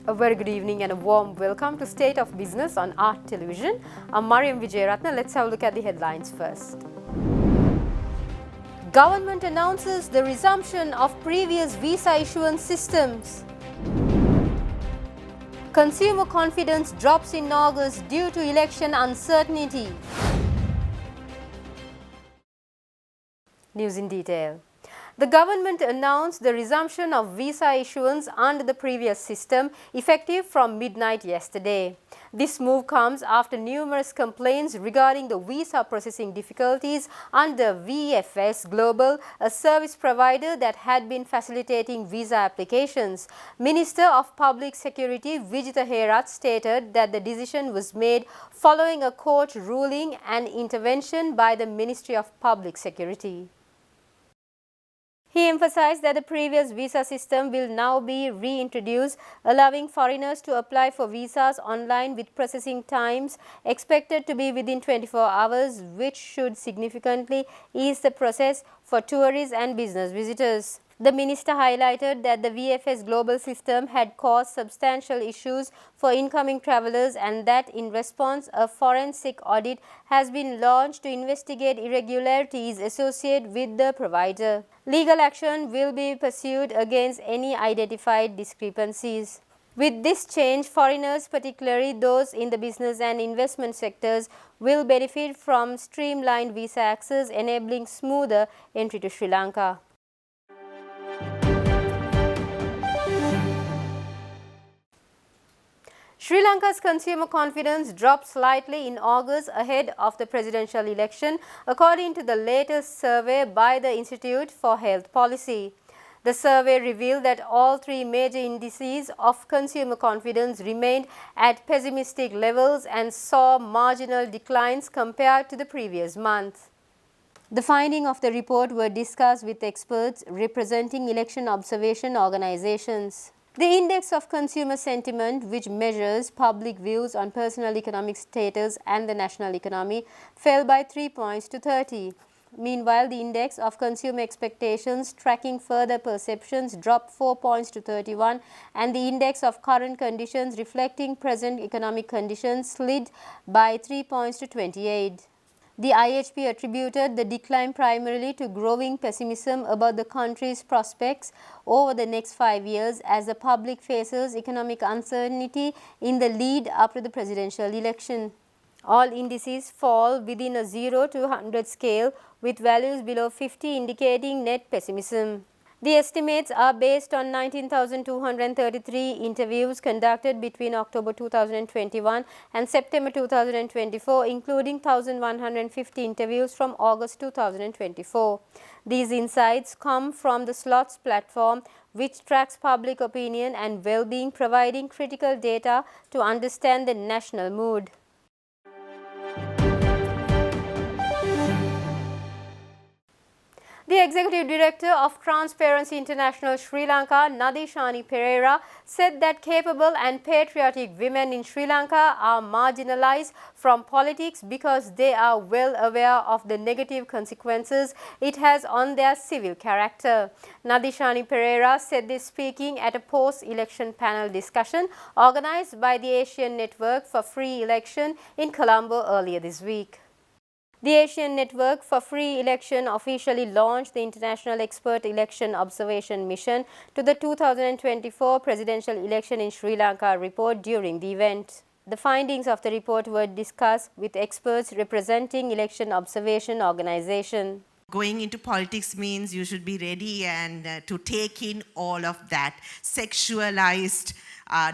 A very good evening and a warm welcome to State of Business on Art Television. I'm Mariam Vijayaratna. Let's have a look at the headlines first. Government announces the resumption of previous visa issuance systems. Consumer confidence drops in August due to election uncertainty. News in detail. The government announced the resumption of visa issuance under the previous system effective from midnight yesterday. This move comes after numerous complaints regarding the visa processing difficulties under VFS Global, a service provider that had been facilitating visa applications. Minister of Public Security Vijitha Herath stated that the decision was made following a court ruling and intervention by the Ministry of Public Security. He emphasized that the previous visa system will now be reintroduced, allowing foreigners to apply for visas online with processing times expected to be within 24 hours, which should significantly ease the process for tourists and business visitors. The minister highlighted that the VFS global system had caused substantial issues for incoming travelers and that in response a forensic audit has been launched to investigate irregularities associated with the provider. Legal action will be pursued against any identified discrepancies. With this change, foreigners, particularly those in the business and investment sectors, will benefit from streamlined visa access, enabling smoother entry to Sri Lanka. Sri Lanka's consumer confidence dropped slightly in August ahead of the presidential election, according to the latest survey by the Institute for Health Policy. The survey revealed that all three major indices of consumer confidence remained at pessimistic levels and saw marginal declines compared to the previous month. The findings of the report were discussed with experts representing election observation organizations. The Index of Consumer Sentiment, which measures public views on personal economic status and the national economy, fell by 3 points to 30. Meanwhile, the Index of Consumer Expectations, tracking further perceptions, dropped 4 points to 31, and the Index of Current Conditions, reflecting present economic conditions, slid by 3 points to 28. The IHP attributed the decline primarily to growing pessimism about the country's prospects over the next 5 years as the public faces economic uncertainty in the lead up to the presidential election. All indices fall within a 0 to 100 scale, with values below 50 indicating net pessimism. The estimates are based on 19,233 interviews conducted between October 2021 and September 2024, including 1,150 interviews from August 2024. These insights come from the Slots platform, which tracks public opinion and well-being, providing critical data to understand the national mood. The Executive Director of Transparency International Sri Lanka, Nadishani Pereira, said that capable and patriotic women in Sri Lanka are marginalized from politics because they are well aware of the negative consequences it has on their civil character. Nadishani Pereira said this speaking at a post-election panel discussion organized by the Asian Network for Free Election in Colombo earlier this week. The Asian Network for Free Election officially launched the International Expert Election Observation Mission to the 2024 presidential election in Sri Lanka report during the event. The findings of the report were discussed with experts representing election observation organizations. Going into politics means you should be ready and to take in all of that sexualized,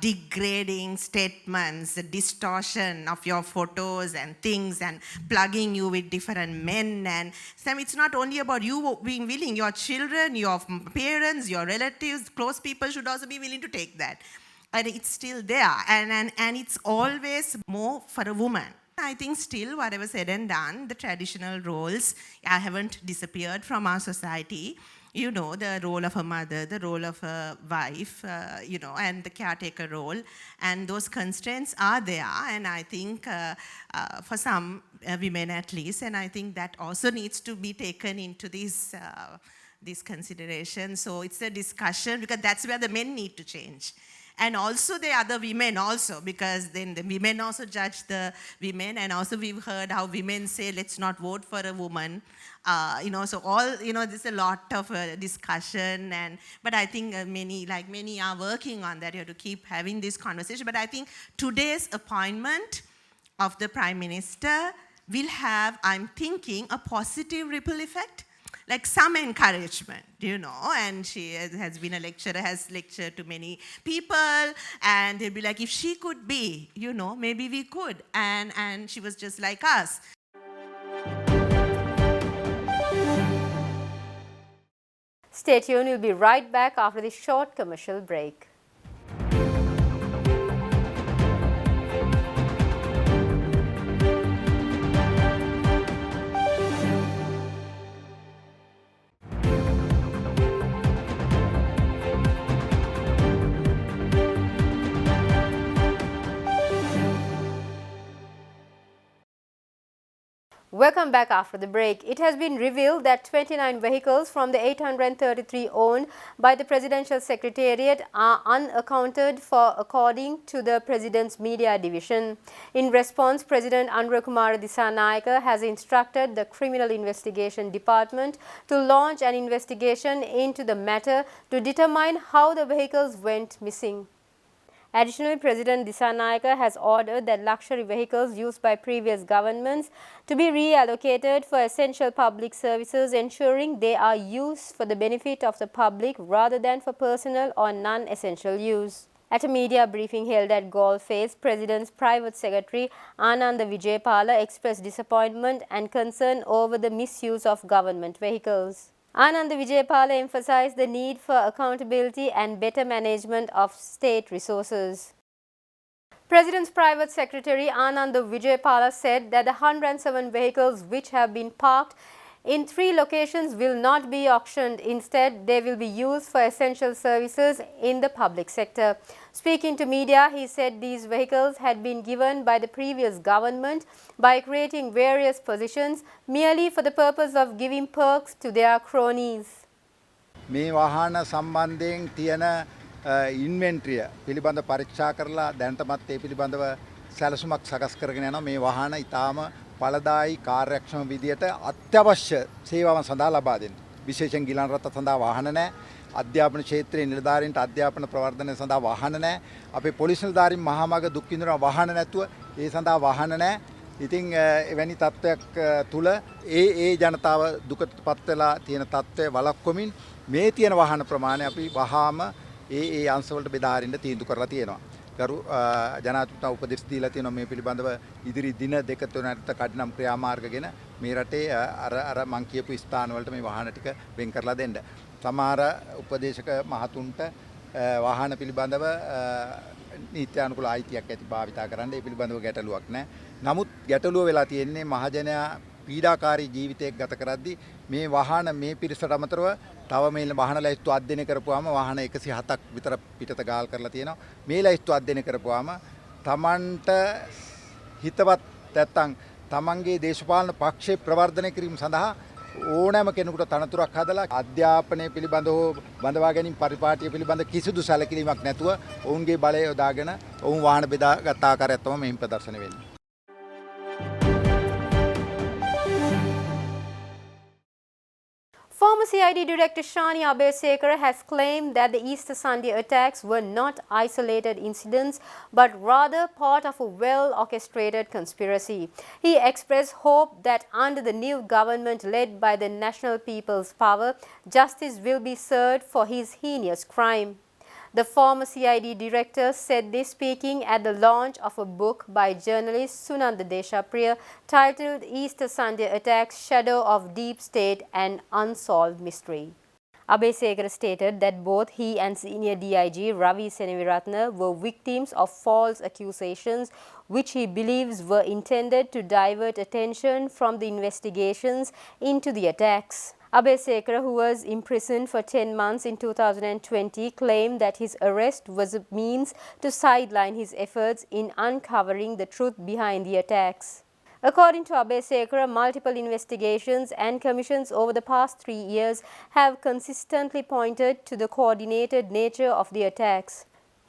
degrading statements, the distortion of your photos and things, and plugging you with different men. And Sam, it's not only about you being willing, your children, your parents, your relatives, close people should also be willing to take that. And it's still there, and it's always more for a woman. I think still, whatever said and done, the traditional roles haven't disappeared from our society. You know, the role of a mother, the role of a wife, and the caretaker role. And those constraints are there. And I think for some women at least, and I think that also needs to be taken into this consideration. So it's a discussion because that's where the men need to change. And also the other women also, because then the women also judge the women, and also we've heard how women say, let's not vote for a woman. So all, there's a lot of discussion, but I think many are working on that. You have to keep having this conversation. But I think today's appointment of the Prime Minister will have, I'm thinking, a positive ripple effect, like some encouragement, and she has been a lecturer, has lectured to many people, and they'll be like, if she could be, maybe we could, and she was just like us. Stay tuned, we'll be right back after this short commercial break. Welcome back after the break. It has been revealed that 29 vehicles from the 833 owned by the Presidential Secretariat are unaccounted for, according to the President's Media Division. In response, President Anurakumara Dissanayaka has instructed the Criminal Investigation Department to launch an investigation into the matter to determine how the vehicles went missing. Additionally, President Dissanayaka has ordered that luxury vehicles used by previous governments to be reallocated for essential public services, ensuring they are used for the benefit of the public rather than for personal or non-essential use. At a media briefing held at Galface, President's private secretary Ananda Vijaypala expressed disappointment and concern over the misuse of government vehicles. Ananda Vijaypala emphasized the need for accountability and better management of state resources. President's private secretary Ananda Vijaypala said that the 107 vehicles which have been parked in 3 locations will not be auctioned. Instead, they will be used for essential services in the public sector. Speaking to media, he said these vehicles had been given by the previous government by creating various positions merely for the purpose of giving perks to their cronies. මේ වාහන සම්බන්ධයෙන් තියෙන ඉන්වෙන්ටරිය පිළිබඳ පරීක්ෂා කරලා දැනටමත් ඒ පිළිබඳව සැලසුමක් සකස් කරගෙන යනවා. මේ වාහන ඊටාම ඵලදායී කාර්යක්ෂම විදියට අත්‍යවශ්‍ය සේවාවන් සඳහා ලබා දෙන්න. විශේෂයෙන් ගිලන් රථ සඳහා වාහන නැහැ. අධ්‍යාපන ක්ෂේත්‍රයේ නිලධාරීන්ට අධ්‍යාපන ප්‍රවර්ධනය සඳහා වාහන නැහැ. අපේ පොලිස් නිලධාරීන් මහාමග දුක් විඳින වාහන නැතුව ඒ සඳහා වාහන නැහැ. ඉතින් එවැනි තත්ත්වයක් තුල ඒ ජනතාව දුකටපත් වෙලා තියෙන තත්ත්වය වළක්වමින් මේ තියෙන වාහන ප්‍රමාණය අපි වහාම ඒ අංශවලට බෙදා හරින්න තීන්දුව කරලා තියෙනවා. ගරු ජනාධිපතිතුමා උපදෙස් දීලා තියෙනවා මේ පිළිබඳව ඉදිරි දින දෙක තුනකට කඩිනම් ක්‍රියාමාර්ගගෙන මේ රටේ අර මං කියපු ස්ථාන වලට මේ වාහන ටික වෙන් කරලා දෙන්න. සමහර උපදේශක මහතුන්ට වාහන පිළිබඳව නීත්‍යානුකූල අයිතියක් ඇති භාවිතා කරන්න ඒ පිළිබඳව ගැටලුවක් නැහැ. නමුත් ගැටලුව වෙලා තියෙන්නේ මහජනයා පීඩාකාරී ජීවිතයක් ගත කරද්දී මේ වාහන මේ පිරිසට අමතරව තව මේ වාහන ලැයිස්තු අධ්‍යයනය කරපුවාම වාහන 107ක් විතර පිටත ගාල් කරලා තියෙනවා. මේ ලැයිස්තු අධ්‍යයනය කරපුවාම තමන්ට හිතවත් නැත්තම් තමන්ගේ දේශපාලන පක්ෂේ ප්‍රවර්ධනය කිරීම සඳහා ඕනෑම කෙනෙකුට තනතුරක් හදලා අධ්‍යාපනය පිළිබඳව බඳවා ගැනීම පරිපාටිය පිළිබඳ කිසිදු සැලකිලිමක් නැතුව ඔවුන්ගේ බලය යොදාගෙන ඔවුන් වාහන බෙදා ගත් ආකාරයක් තමයි මෙහින් ප්‍රදර්ශනය වෙන්නේ. Former CID Director Shani Abesekara has claimed that the Easter Sunday attacks were not isolated incidents but rather part of a well-orchestrated conspiracy. He expressed hope that under the new government led by the National People's Power, justice will be served for his heinous crime. The former CID director said this speaking at the launch of a book by journalist Sunanda Deshapriya titled Easter Sunday Attacks, Shadow of Deep State and Unsolved Mystery. Abesekara stated that both he and senior DIG Ravi Seneviratne were victims of false accusations which he believes were intended to divert attention from the investigations into the attacks. Abesekara, who was imprisoned for 10 months in 2020, claimed that his arrest was a means to sideline his efforts in uncovering the truth behind the attacks. According to Abesekara, multiple investigations and commissions over the past 3 years have consistently pointed to the coordinated nature of the attacks.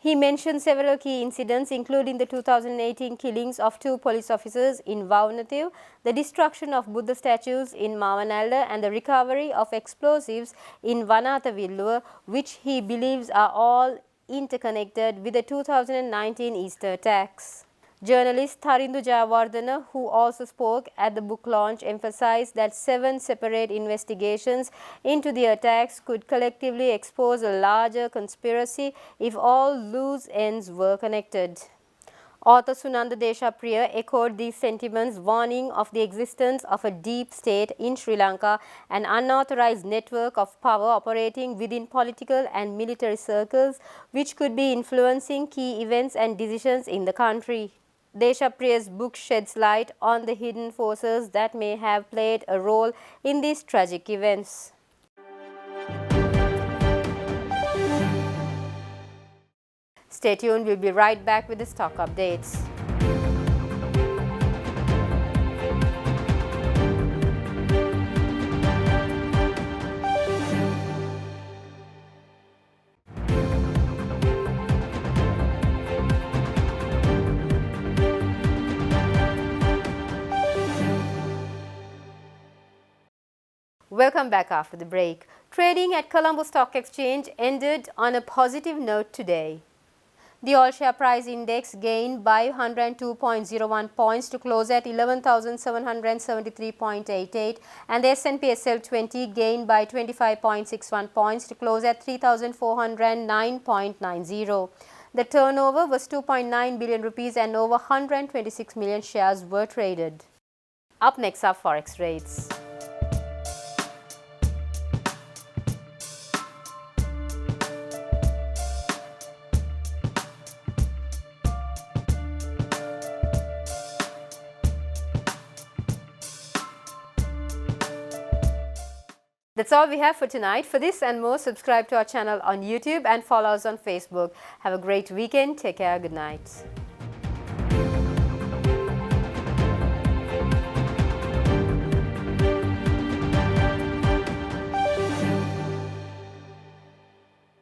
He mentioned several key incidents, including the 2018 killings of 2 police officers in Vaunathu, the destruction of Buddha statues in Mavanalla, and the recovery of explosives in Vanathavilluwa, which he believes are all interconnected with the 2019 Easter attacks. Journalist Tharindu Jayawardena, who also spoke at the book launch, emphasized that 7 separate investigations into the attacks could collectively expose a larger conspiracy if all loose ends were connected. Author Sunanda Deshapriya echoed these sentiments, warning of the existence of a deep state in Sri Lanka, an unauthorized network of power operating within political and military circles, which could be influencing key events and decisions in the country. Deshapriya's book sheds light on the hidden forces that may have played a role in these tragic events. Stay tuned, we'll be right back with the stock updates. Welcome back after the break. Trading at Colombo Stock Exchange ended on a positive note today. The all-share price index gained by 102.01 points to close at 11,773.88, and the S&P SL 20 gained by 25.61 points to close at 3,409.90. The turnover was 2.9 billion rupees and over 126 million shares were traded. Up next are Forex rates. That's all we have for tonight. For this and more, subscribe to our channel on YouTube and follow us on Facebook. Have a great weekend. Take care. Good night.